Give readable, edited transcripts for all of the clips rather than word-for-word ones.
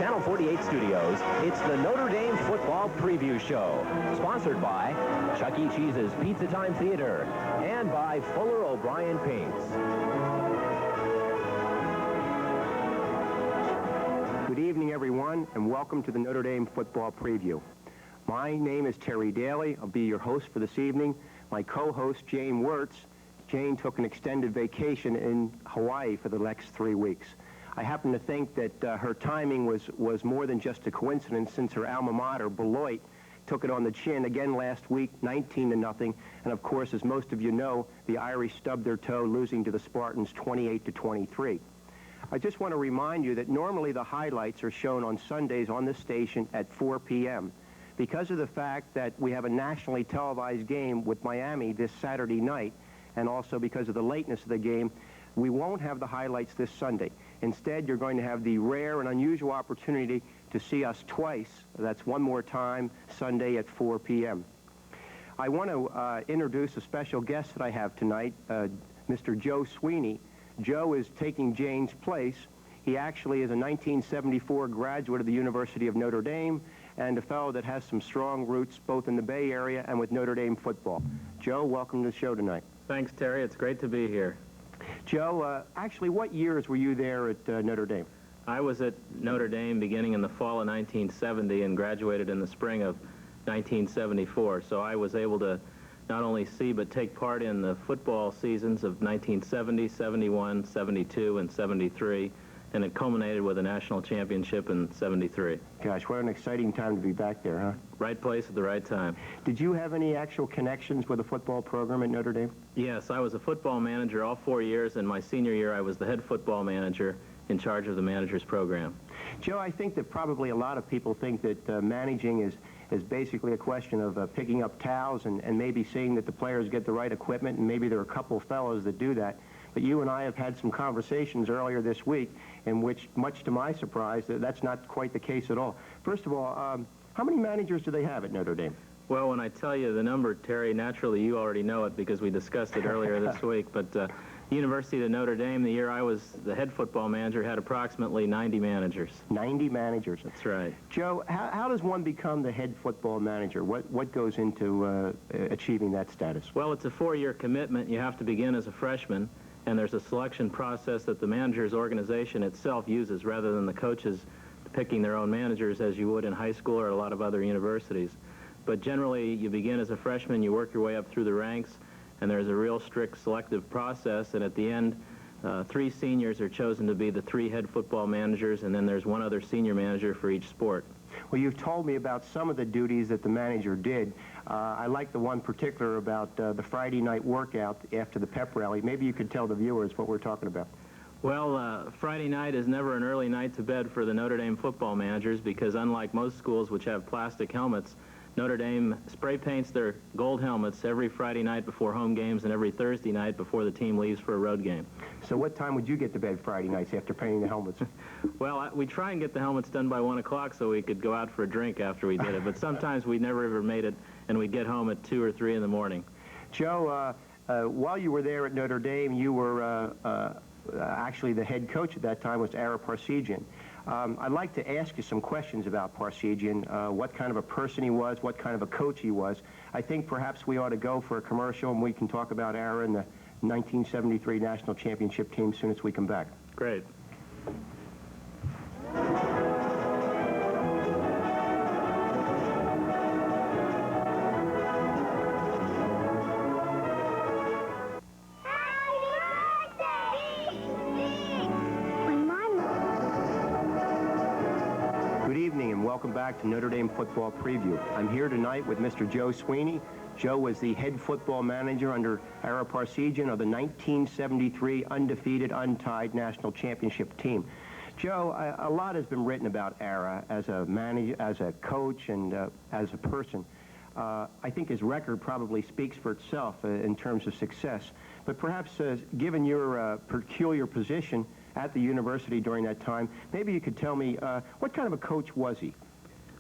Channel 48 studios, it's the Notre Dame Football Preview Show. Sponsored by Chuck E. Cheese's Pizza Time Theater and by Fuller O'Brien Paints. Good evening, everyone, and welcome to the Notre Dame Football Preview. My name is Terry Daly. I'll be your host for this evening. My co-host, Jane Wertz. Jane took an extended vacation in Hawaii for the next 3 weeks. I happen to think that her timing was more than just a coincidence, since her alma mater, Beloit, took it on the chin again last week, 19-0. And of course, as most of you know, the Irish stubbed their toe, losing to the Spartans 28-23. I just want to remind you that normally the highlights are shown on Sundays on this station at 4 p.m. Because of the fact that we have a nationally televised game with Miami this Saturday night, and also because of the lateness of the game, we won't have the highlights this Sunday. Instead, you're going to have the rare and unusual opportunity to see us twice. That's one more time, Sunday at 4 p.m. I want to introduce a special guest that I have tonight, Mr. Joe Sweeney. Joe is taking Jane's place. He actually is a 1974 graduate of the University of Notre Dame, and a fellow that has some strong roots both in the Bay Area and with Notre Dame football. Joe, welcome to the show tonight. Thanks, Terry. It's great to be here. Joe, actually, what years were you there at Notre Dame? I was at Notre Dame beginning in the fall of 1970 and graduated in the spring of 1974. So I was able to not only see but take part in the football seasons of 1970, 71, 72, and 73. And it culminated with a national championship in 73. Gosh, what an exciting time to be back there, huh? Right place at the right time. Did you have any actual connections with the football program at Notre Dame? Yes, I was a football manager all 4 years, and my senior year I was the head football manager in charge of the manager's program. Joe, I think that probably a lot of people think that managing is basically a question of picking up towels and maybe seeing that the players get the right equipment, and maybe there are a couple of fellows that do that. But you and I have had some conversations earlier this week in which, much to my surprise, that's not quite the case at all. First of all, how many managers do they have at Notre Dame? Well, when I tell you the number, Terry, naturally you already know it because we discussed it earlier this week. But the University of Notre Dame, the year I was the head football manager, had approximately 90 managers. 90 managers. That's right. Joe, how does one become the head football manager? What goes into achieving that status? Well, it's a 4-year commitment. You have to begin as a freshman. And there's a selection process that the manager's organization itself uses rather than the coaches picking their own managers as you would in high school or a lot of other universities. But generally, you begin as a freshman, you work your way up through the ranks, and there's a real strict selective process, and at the end, 3 seniors are chosen to be the 3 head football managers, and then there's 1 other senior manager for each sport. Well, you've told me about some of the duties that the manager did. I like the one particular about the Friday night workout after the pep rally. Maybe you could tell the viewers what we're talking about. Well, Friday night is never an early night to bed for the Notre Dame football managers because unlike most schools which have plastic helmets, Notre Dame spray paints their gold helmets every Friday night before home games and every Thursday night before the team leaves for a road game. So what time would you get to bed Friday nights after painting the helmets? Well, we try and get the helmets done by 1 o'clock so we could go out for a drink after we did it, but sometimes we never ever made it, and we'd get home at 2 or 3 in the morning. Joe, while you were there at Notre Dame, you were actually the head coach at that time was Ara Parsegian. I'd like to ask you some questions about Parsegian, what kind of a person he was, what kind of a coach he was. I think perhaps we ought to go for a commercial and we can talk about Ara and the 1973 National Championship team as soon as we come back. Great. Welcome back to Notre Dame Football Preview. I'm here tonight with Mr. Joe Sweeney. Joe was the head football manager under Ara Parsegian of the 1973 undefeated, untied national championship team. Joe, a lot has been written about Ara as a manager, as a coach, and as a person. I think his record probably speaks for itself in terms of success. But perhaps, given your peculiar position at the university during that time, maybe you could tell me, what kind of a coach was he?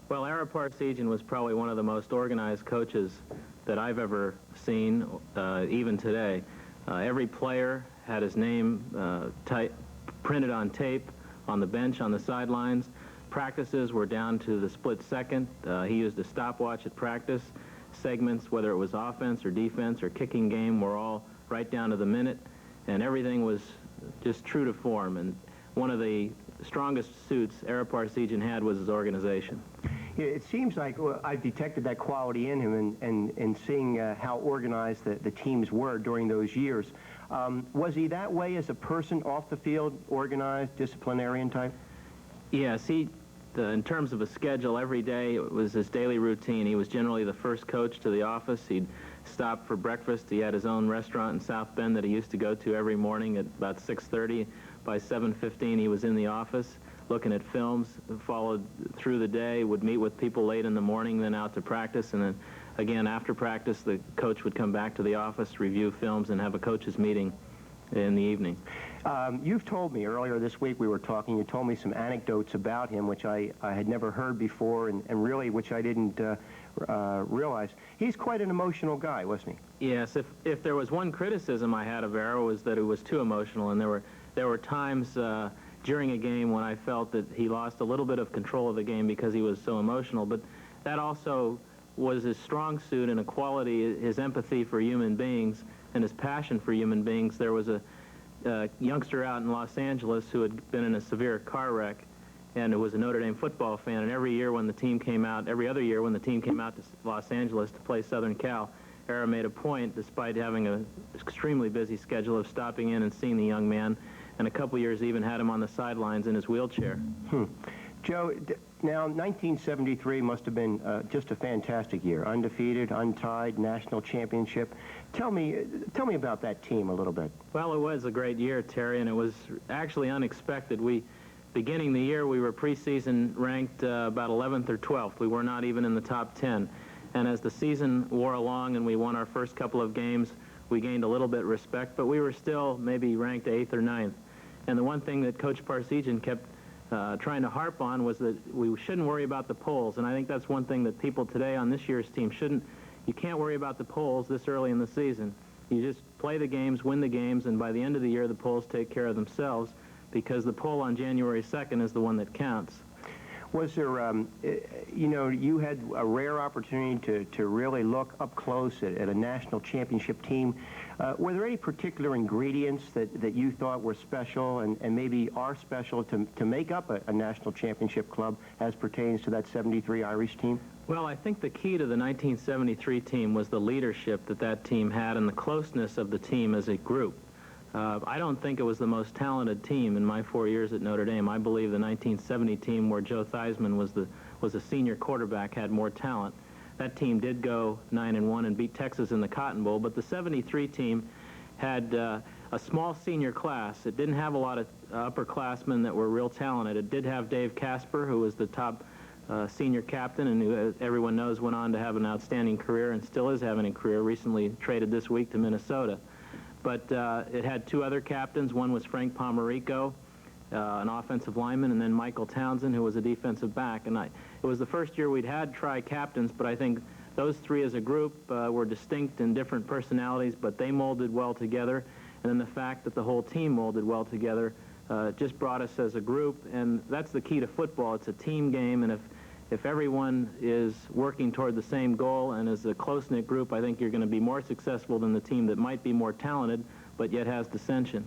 Well, Ara Parsegian was probably one of the most organized coaches that I've ever seen, even today. Every player had his name printed on tape, on the bench, on the sidelines. Practices were down to the split second. He used a stopwatch at practice. Segments, whether it was offense or defense or kicking game, were all right down to the minute, and everything was just true to form. And one of the strongest suits Ara Parseghian had was his organization. Yeah, it seems like I've detected that quality in him, and seeing how organized the teams were during those years. Was he that way as a person off the field, organized, disciplinarian type? Yes, in terms of a schedule, every day it was his daily routine. He was generally the first coach to the office. He'd stop for breakfast. He had his own restaurant in South Bend that he used to go to every morning at about 6:30. By 7:15, he was in the office looking at films, followed through the day, would meet with people late in the morning, then out to practice, and then again after practice the coach would come back to the office, review films, and have a coach's meeting in the evening. You've told me earlier this week, we were talking, you told me some anecdotes about him which I had never heard before, and really which I didn't realize. He's quite an emotional guy, wasn't he? Yes, if there was one criticism I had of Ara, was that it was too emotional, and there were times during a game when I felt that he lost a little bit of control of the game because he was so emotional, but that also was his strong suit and a quality, his empathy for human beings and his passion for human beings. There was a youngster out in Los Angeles who had been in a severe car wreck and who was a Notre Dame football fan, and every other year when the team came out to Los Angeles to play Southern Cal, Ara made a point, despite having an extremely busy schedule, of stopping in and seeing the young man, and a couple years even had him on the sidelines in his wheelchair. Joe, now 1973 must have been just a fantastic year. Undefeated, untied, national championship. Tell me about that team a little bit. Well, it was a great year, Terry, and it was actually unexpected. Beginning the year, we were preseason ranked about 11th or 12th. We were not even in the top 10. And as the season wore along and we won our first couple of games, we gained a little bit of respect, but we were still maybe ranked 8th or 9th. And the one thing that Coach Parseghian kept trying to harp on was that we shouldn't worry about the polls, and I think that's one thing that people today on this year's team shouldn't. You can't worry about the polls this early in the season. You just play the games, win the games, and by the end of the year the polls take care of themselves, because the poll on January 2nd is the one that counts. Was there, you know, you had a rare opportunity to really look up close at a national championship team. Were there any particular ingredients that you thought were special and maybe are special to make up a national championship club as pertains to that 73 Irish team? Well, I think the key to the 1973 team was the leadership that team had and the closeness of the team as a group. I don't think it was the most talented team in my 4 years at Notre Dame. I believe the 1970 team, where Joe Theismann was a senior quarterback, had more talent. That team did go 9-1 and beat Texas in the Cotton Bowl, but the 73 team had a small senior class. It didn't have a lot of upperclassmen that were real talented. It did have Dave Casper, who was the top senior captain and who, as everyone knows, went on to have an outstanding career and still is having a career, recently traded this week to Minnesota. But it had two other captains. One was Frank Pomerico, an offensive lineman, and then Michael Townsend, who was a defensive back. And it was the first year we'd had tri-captains, but I think those three as a group were distinct and different personalities, but they molded well together. And then the fact that the whole team molded well together just brought us as a group, and that's the key to football. It's a team game, and if everyone is working toward the same goal and is a close-knit group, I think you're going to be more successful than the team that might be more talented but yet has dissension.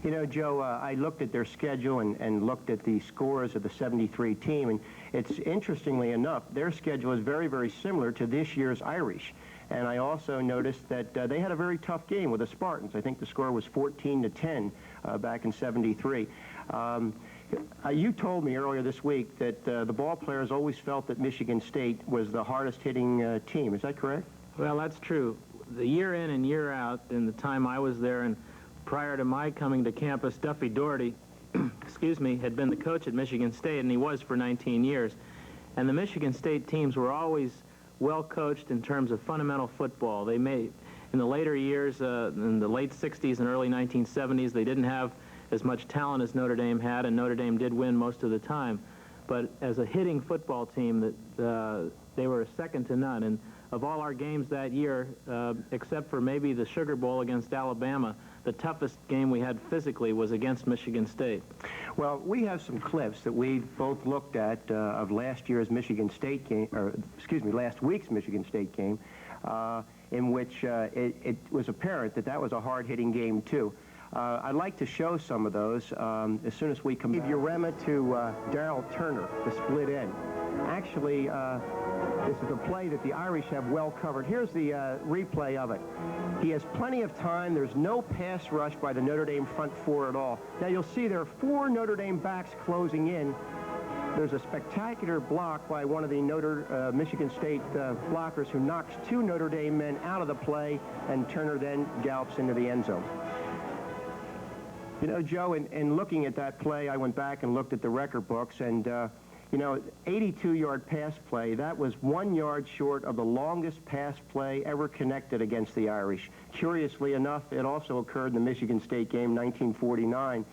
You know, Joe, I looked at their schedule and looked at the scores of the 73 team, and it's interestingly enough, their schedule is very, very similar to this year's Irish. And I also noticed that they had a very tough game with the Spartans. I think the score was 14-10 back in 73. You told me earlier this week that the ball players always felt that Michigan State was the hardest-hitting team. Is that correct? Well, that's true. The year in and year out, in the time I was there and prior to my coming to campus, Duffy Doherty, excuse me, had been the coach at Michigan State, and he was for 19 years. And the Michigan State teams were always well coached in terms of fundamental football. They made, in the later years, in the late 60s and early 1970s, they didn't have as much talent as Notre Dame had, and Notre Dame did win most of the time. But as a hitting football team, they were second to none. And of all our games that year, except for maybe the Sugar Bowl against Alabama, the toughest game we had physically was against Michigan State. Well, we have some clips that we both looked at of last year's Michigan State game, or excuse me, last week's Michigan State game, in which it was apparent that that was a hard-hitting game, too. I'd like to show some of those as soon as we come back. Give Urema to Darrell Turner, the split end. Actually, this is a play that the Irish have well covered. Here's the replay of it. He has plenty of time. There's no pass rush by the Notre Dame front four at all. Now, you'll see there are 4 Notre Dame backs closing in. There's a spectacular block by one of the Michigan State blockers who knocks 2 Notre Dame men out of the play, and Turner then gallops into the end zone. You know, Joe, in looking at that play, I went back and looked at the record books, and, you know, 82-yard pass play, that was 1 yard short of the longest pass play ever connected against the Irish. Curiously enough, it also occurred in the Michigan State game, 1949.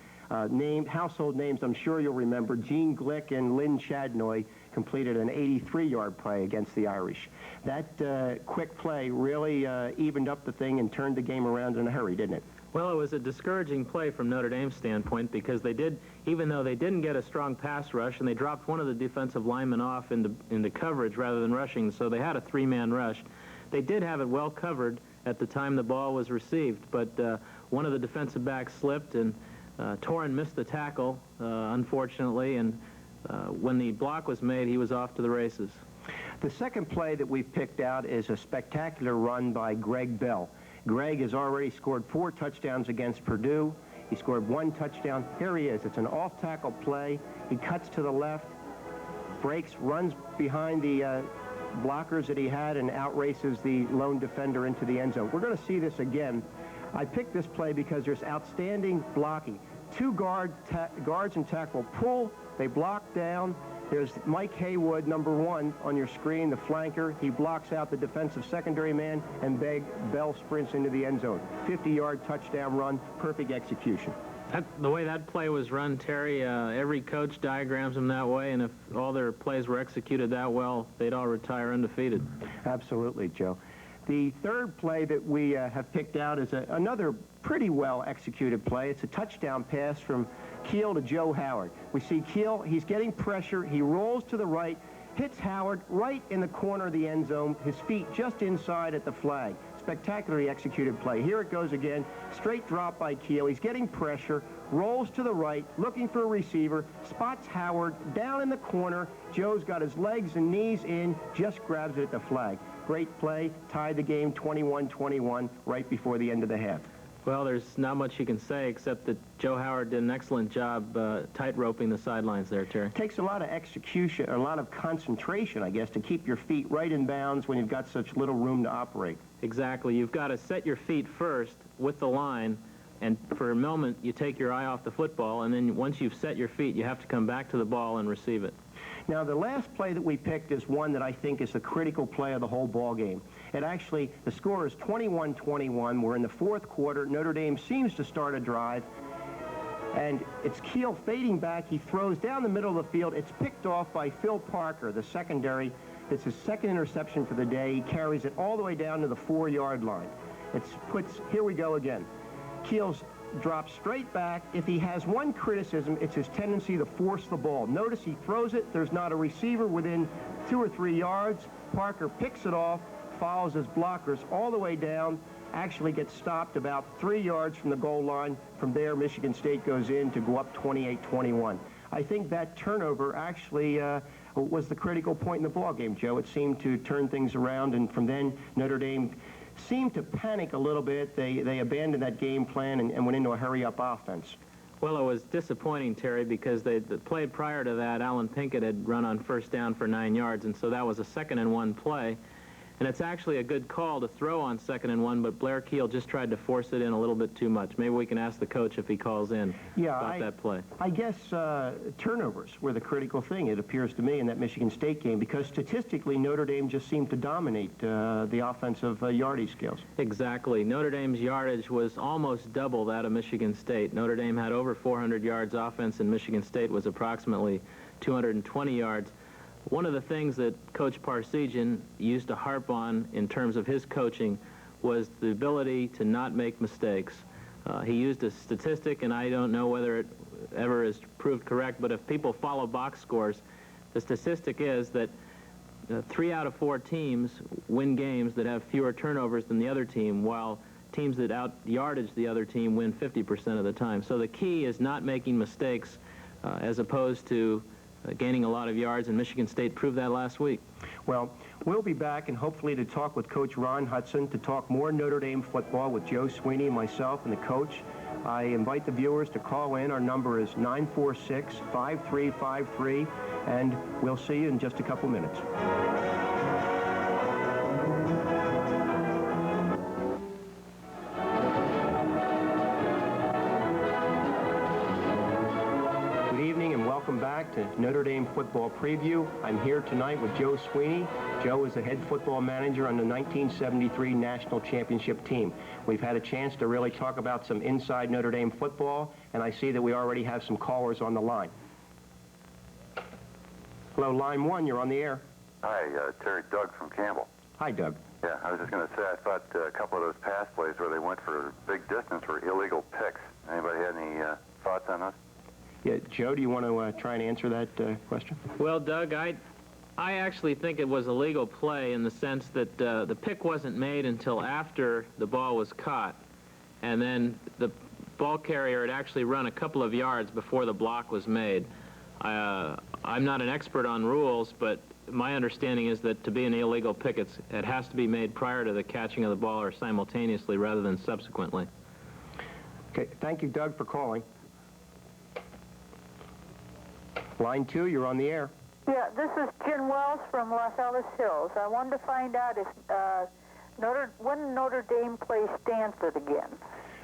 Household names I'm sure you'll remember, Gene Glick and Lynn Chadnoy completed an 83-yard play against the Irish. That quick play really evened up the thing and turned the game around in a hurry, didn't it? Well, it was a discouraging play from Notre Dame's standpoint because they did, even though they didn't get a strong pass rush, and they dropped one of the defensive linemen off into coverage rather than rushing, so they had a 3-man rush. They did have it well covered at the time the ball was received, but one of the defensive backs slipped, and Torrin missed the tackle, unfortunately, and when the block was made, he was off to the races. The second play that we've picked out is a spectacular run by Greg Bell. Greg has already scored 4 touchdowns against Purdue. He scored 1 touchdown. Here he is. It's an off-tackle play. He cuts to the left, breaks, runs behind the blockers that he had, and outraces the lone defender into the end zone. We're going to see this again. I picked this play because there's outstanding blocking. 2 guards and tackle pull. They block down. There's Mike Haywood, number 1, on your screen, the flanker. He blocks out the defensive secondary man, and Bell sprints into the end zone. 50-yard touchdown run, perfect execution. The way that play was run, Terry, every coach diagrams them that way, and if all their plays were executed that well, they'd all retire undefeated. Absolutely, Joe. The third play that we have picked out is another pretty well-executed play. It's a touchdown pass from Keel to Joe Howard. We see Keel, he's getting pressure. He rolls to the right, hits Howard right in the corner of the end zone, his feet just inside at the flag. Spectacularly executed play. Here it goes again. Straight drop by Keel. He's getting pressure, rolls to the right, looking for a receiver, spots Howard down in the corner. Joe's got his legs and knees in, just grabs it at the flag. Great play, tied the game 21-21 right before the end of the half. Well, there's not much you can say except that Joe Howard did an excellent job tight-roping the sidelines there, Terry. It takes a lot of execution, a lot of concentration, I guess, to keep your feet right in bounds when you've got such little room to operate. Exactly. You've got to set your feet first with the line, and for a moment you take your eye off the football, and then once you've set your feet, you have to come back to the ball and receive it. Now, the last play that we picked is one that I think is the critical play of the whole ball game. It actually, the score is 21-21. We're in the 4th quarter. Notre Dame seems to start a drive, and it's Keel fading back. He throws down the middle of the field. It's picked off by Phil Parker, the secondary. It's his 2nd interception for the day. He carries it all the way down to the 4-yard line. Here we go again. Keel's drops straight back. If he has one criticism, it's his tendency to force the ball. Notice he throws it. There's not a receiver within 2 or 3 yards. Parker picks it off, follows his blockers all the way down, actually gets stopped about 3 yards from the goal line. From there, Michigan State goes in to go up 28-21. I think that turnover actually was the critical point in the ball game, Joe. It seemed to turn things around, and from then, Notre Dame seemed to panic a little bit. They abandoned that game plan and went into a hurry-up offense. Well, it was disappointing, Terry, because they played prior to that. Alan Pinkett had run on 1st down for 9 yards, and so that was a 2nd-and-1 play. And it's actually a good call to throw on 2nd-and-1, but Blair Keel just tried to force it in a little bit too much. Maybe we can ask the coach if he calls in about that play. I guess turnovers were the critical thing, it appears to me, in that Michigan State game, because statistically Notre Dame just seemed to dominate the offensive yardage skills. Exactly. Notre Dame's yardage was almost double that of Michigan State. Notre Dame had over 400 yards offense, and Michigan State was approximately 220 yards. One of the things that Coach Parsegian used to harp on in terms of his coaching was the ability to not make mistakes. He used a statistic, and I don't know whether it ever is proved correct, but if people follow box scores, the statistic is that 3 out of 4 teams win games that have fewer turnovers than the other team, while teams that out-yardage the other team win 50% of the time. So the key is not making mistakes as opposed to gaining a lot of yards, and Michigan State proved that last week. Well, we'll be back and hopefully to talk with Coach Ron Hudson, to talk more Notre Dame football with Joe Sweeney, myself, and the coach. I invite the viewers to call in. Our number is 946-5353, and we'll see you in just a couple minutes. Welcome back to Notre Dame Football Preview. I'm here tonight with Joe Sweeney. Joe is the head football manager on the 1973 National Championship team. We've had a chance to really talk about some inside Notre Dame football, and I see that we already have some callers on the line. Hello, line 1, you're on the air. Hi, Terry, Doug from Campbell. Hi, Doug. Yeah, I was just going to say, I thought a couple of those pass plays where they went for big distance were illegal picks. Anybody had any thoughts on those? Yeah, Joe, do you want to try and answer that question? Well, Doug, I actually think it was a legal play in the sense that the pick wasn't made until after the ball was caught, and then the ball carrier had actually run a couple of yards before the block was made. I'm not an expert on rules, but my understanding is that to be an illegal pick, it has to be made prior to the catching of the ball or simultaneously rather than subsequently. Okay, thank you, Doug, for calling. Line 2, you're on the air. Yeah, this is Jen Wells from Los Altos Hills. I wanted to find out if when Notre Dame plays Stanford again.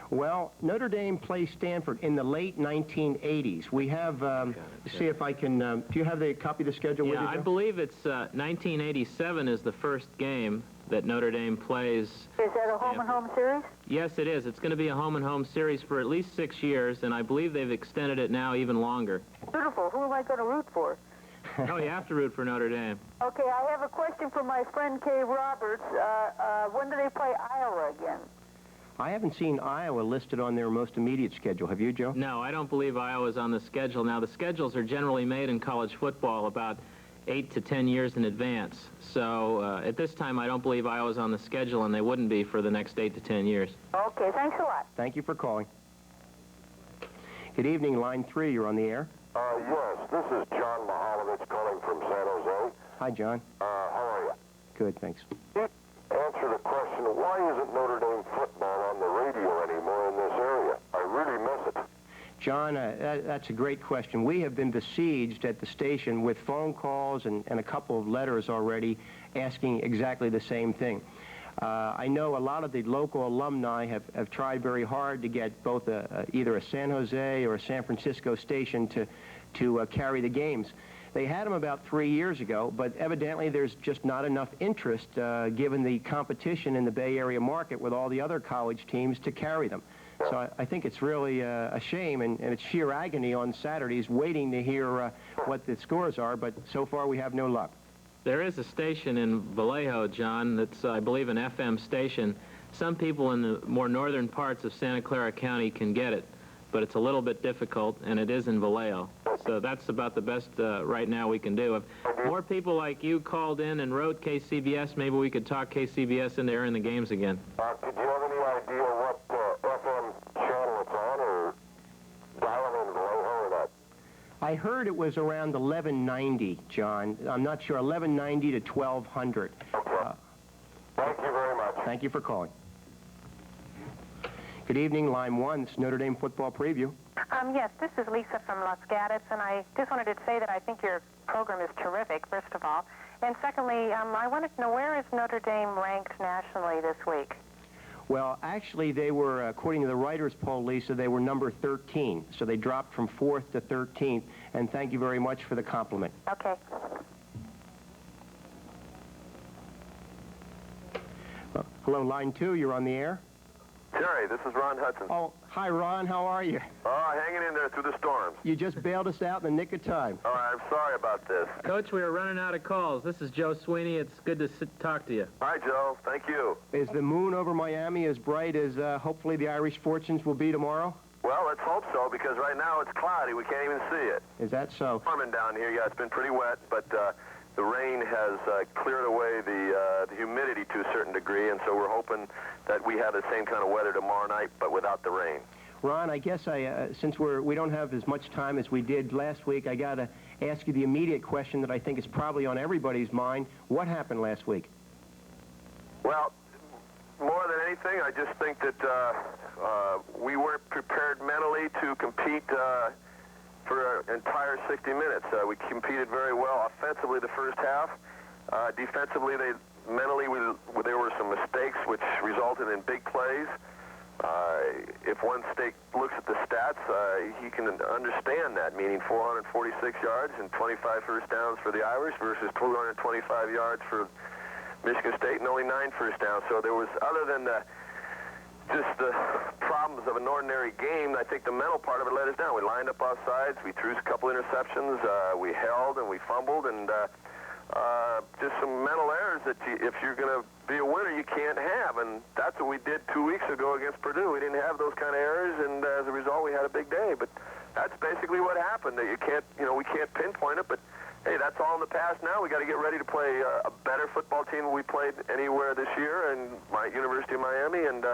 Well, Notre Dame plays Stanford in the late 1980s. We have, see if I can, do you have the copy of the schedule with you, Yeah, I Joe? believe it's 1987 is the first game that Notre Dame plays. Is that a home-and-home series? Yes, it is. It's going to be a home-and-home series for at least 6 years, and I believe they've extended it now even longer. Beautiful. Who am I going to root for? Oh, you have to root for Notre Dame. Okay, I have a question for my friend Kay Roberts. When do they play Iowa again? I haven't seen Iowa listed on their most immediate schedule. Have you, Joe? No, I don't believe Iowa's on the schedule. Now, the schedules are generally made in college football about 8 to 10 years in advance. So at this time, I don't believe Iowa's on the schedule, and they wouldn't be for the next 8 to 10 years. Okay, thanks a lot. Thank you for calling. Good evening, line 3, you're on the air. Yes, this is John Mahalovich calling from San Jose. Hi, John. How are you? Good, thanks. Answer the question, why isn't Notre Dame football on the radio anymore in this area? I really miss it. John, that's a great question. We have been besieged at the station with phone calls and a couple of letters already asking exactly the same thing. I know a lot of the local alumni have tried very hard to get both either a San Jose or a San Francisco station to carry the games. They had them about 3 years ago, but evidently there's just not enough interest given the competition in the Bay Area market with all the other college teams to carry them. So I think it's really a shame, and it's sheer agony on Saturdays waiting to hear what the scores are, but so far we have no luck. There is a station in Vallejo, John, that's, I believe, an FM station. Some people in the more northern parts of Santa Clara County can get it, but it's a little bit difficult, and it is in Vallejo. So that's about the best right now we can do. If more people like you called in and wrote KCBS, maybe we could talk KCBS into airing the games again. Did you have any idea what FM channel it's on, or dial in Vallejo or not? I heard it was around 1190, John. I'm not sure, 1190 to 1200. Okay. Thank you very much. Thank you for calling. Good evening, line 1. It's Notre Dame Football Preview. Yes, this is Lisa from Los Gatos, and I just wanted to say that I think your program is terrific, first of all. And secondly, I wanted to know, where is Notre Dame ranked nationally this week? Well, actually, they were, according to the writers' poll, Lisa, they were number 13. So they dropped from 4th to 13th, and thank you very much for the compliment. Okay. Hello, line 2, you're on the air. Terry, this is Ron Hudson. Oh, Hi, Ron. How are you? Hanging in there through the storms. You just bailed us out in the nick of time. All right, I'm sorry about this. Coach, we are running out of calls. This is Joe Sweeney. It's good to talk to you. Hi, Joe. Thank you. Is the moon over Miami as bright as hopefully the Irish fortunes will be tomorrow? Well, let's hope so, because right now it's cloudy. We can't even see it. Is that so? Storming down here, yeah, it's been pretty wet, but the rain has cleared away the humidity to a certain degree, and so we're hoping that we have the same kind of weather tomorrow night, but without the rain. Ron, I guess since we don't have as much time as we did last week, I got to ask you the immediate question that I think is probably on everybody's mind. What happened last week? Well, more than anything, I just think that we weren't prepared mentally to compete for an entire 60 minutes. We competed very well offensively the first half. Defensively, mentally, there were some mistakes which resulted in big plays. If one looks at the stats, he can understand that, meaning 446 yards and 25 first downs for the Irish versus 225 yards for Michigan State and only 9 first downs. So there was, other than just the problems of an ordinary game, I think the mental part of it let us down. We lined up off sides, we threw a couple interceptions, we held and we fumbled, and just some mental errors that if you're going to be a winner, you can't have, and that's what we did 2 weeks ago against Purdue. We didn't have those kind of errors, and as a result, we had a big day. But that's basically what happened. That you can't, we can't pinpoint it, but hey, that's all in the past now. We got to get ready to play a better football team than we played anywhere this year, and my University of Miami, and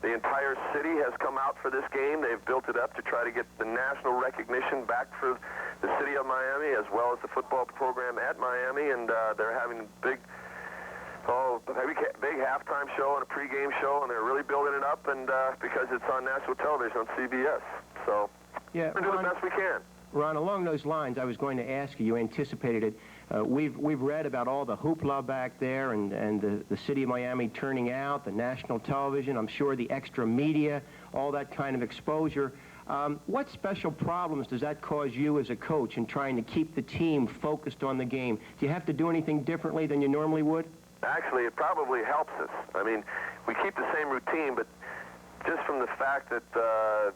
the entire city has come out for this game. They've built it up to try to get the national recognition back for the city of Miami, as well as the football program at Miami, and they're having big halftime show and a pregame show, and they're really building it up, and because it's on national television on CBS. So yeah, we're doing the best we can. Ron, along those lines, I was going to ask you, you anticipated it. We've read about all the hoopla back there and the city of Miami turning out, the national television, I'm sure the extra media, all that kind of exposure. What special problems does that cause you as a coach in trying to keep the team focused on the game? Do you have to do anything differently than you normally would? Actually, it probably helps us. I mean, we keep the same routine, but just from the fact that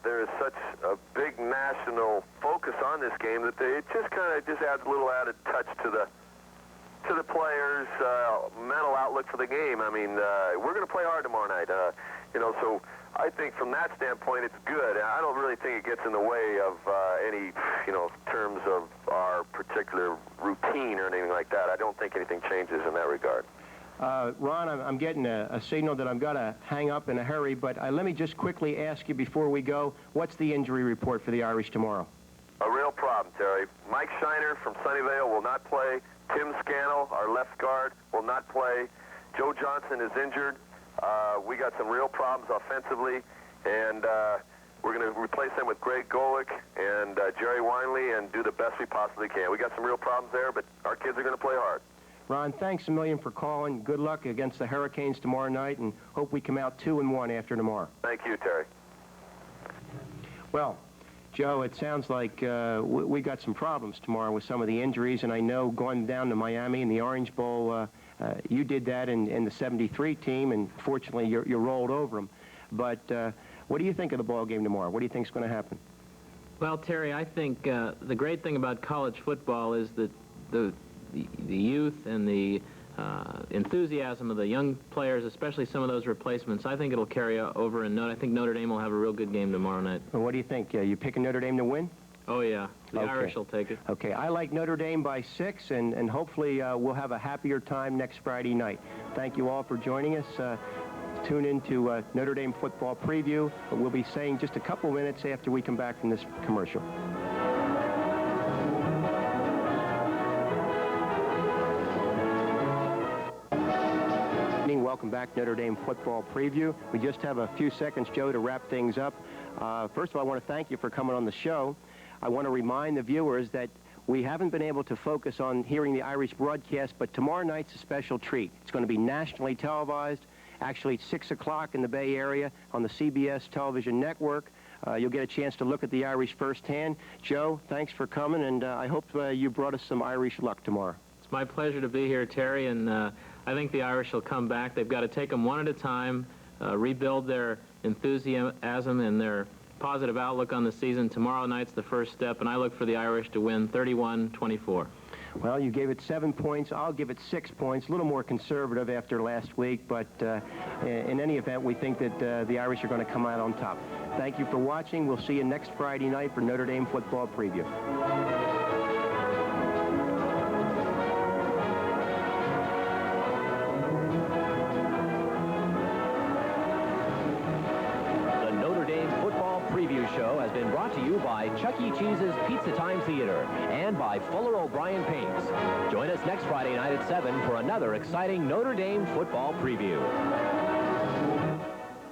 there is such a big national focus on this game, that it just kind of adds a little added touch to the players' mental outlook for the game. I mean, we're going to play hard tomorrow night, so I think from that standpoint it's good. I don't really think it gets in the way of any, terms of our particular routine or anything like that. I don't think anything changes in that regard. Ron, I'm getting a signal that I've got to hang up in a hurry, but let me just quickly ask you before we go, what's the injury report for the Irish tomorrow? A real problem, Terry. Mike Shiner from Sunnyvale will not play. Tim Scannell, our left guard, will not play. Joe Johnson is injured. We got some real problems offensively, and we're going to replace them with Greg Golick and Jerry Winley and do the best we possibly can. We got some real problems there, but our kids are going to play hard. Ron, thanks a million for calling. Good luck against the Hurricanes tomorrow night, and hope we come out 2-1 after tomorrow. Thank you, Terry. Well, Joe, it sounds like we got some problems tomorrow with some of the injuries, and I know going down to Miami in the Orange Bowl, you did that in the 73 team, and fortunately you rolled over them. But what do you think of the ball game tomorrow? What do you think is going to happen? Well, Terry, I think the great thing about college football is that the youth and the enthusiasm of the young players, especially some of those replacements, I think it'll carry over, and I think Notre Dame will have a real good game tomorrow night. Well, what do you think? You picking Notre Dame to win? Oh, yeah. The Okay. Irish will take it. Okay, I like Notre Dame by 6, and hopefully we'll have a happier time next Friday night. Thank you all for joining us. Tune in to Notre Dame football preview. We'll be saying just a couple minutes after we come back from this commercial. Welcome back, Notre Dame football preview. We just have a few seconds, Joe, to wrap things up. First of all, I want to thank you for coming on the show. I want to remind the viewers that we haven't been able to focus on hearing the Irish broadcast, but tomorrow night's a special treat. It's going to be nationally televised, actually 6 o'clock in the Bay Area on the CBS television network. You'll get a chance to look at the Irish firsthand. Joe, thanks for coming, and I hope you brought us some Irish luck tomorrow. It's my pleasure to be here, Terry, and I think the Irish will come back. They've got to take them one at a time, rebuild their enthusiasm and their positive outlook on the season. Tomorrow night's the first step, and I look for the Irish to win 31-24. Well, you gave it 7 points. I'll give it 6 points. A little more conservative after last week, but in any event, we think that the Irish are going to come out on top. Thank you for watching. We'll see you next Friday night for Notre Dame football preview. Show has been brought to you by Chuck E. Cheese's Pizza Time Theater and by Fuller O'Brien Paints. Join us next Friday night at 7 for another exciting Notre Dame football preview.